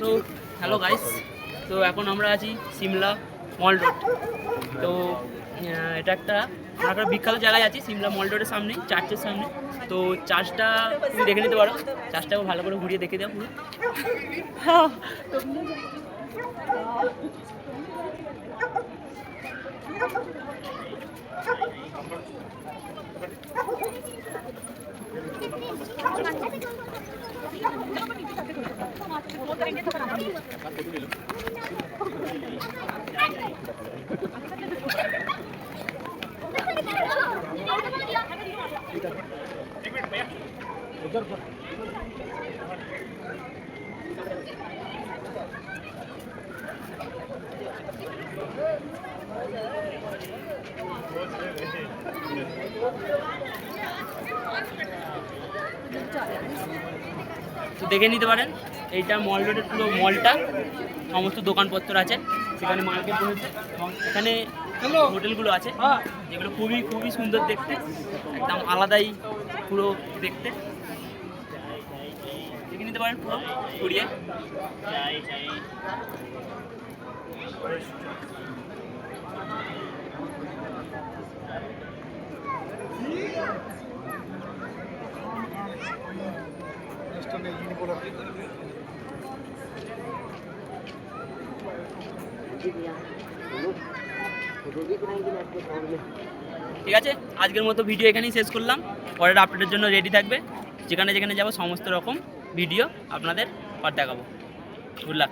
তো hello guys, তো এখন আমরা আছি সিমলা মল রোড। তো এটা একটা বিখ্যাত জায়গায় আছি, সিমলা মল রোডের সামনে, চার্চের সামনে। তো চার্চটা তুমি দেখে নিতে পারো, চার্চটাকে ভালো করে ঘুরিয়ে দেখে দাও পুরো। তো দেখে নিতে পারেন, এইটা মল রোডের পুরো মলটা, সমস্ত দোকানপত্র আছে, সেখানে মার্কেট রয়েছে এবং এখানে হোটেলগুলো আছে যেগুলো খুবই খুবই সুন্দর দেখতে, একদম আলাদাই পুরো দেখতে। দেখে নিতে পারেন পুরো ঘুরিয়ে। ঠিক আছে, আজকের মতো ভিডিও এখানেই শেষ করলাম। পরের আপডেটের জন্য রেডি থাকবে, যেখানে যেখানে যাবো সমস্ত রকম ভিডিও আপনাদের দেখাবো। Good luck.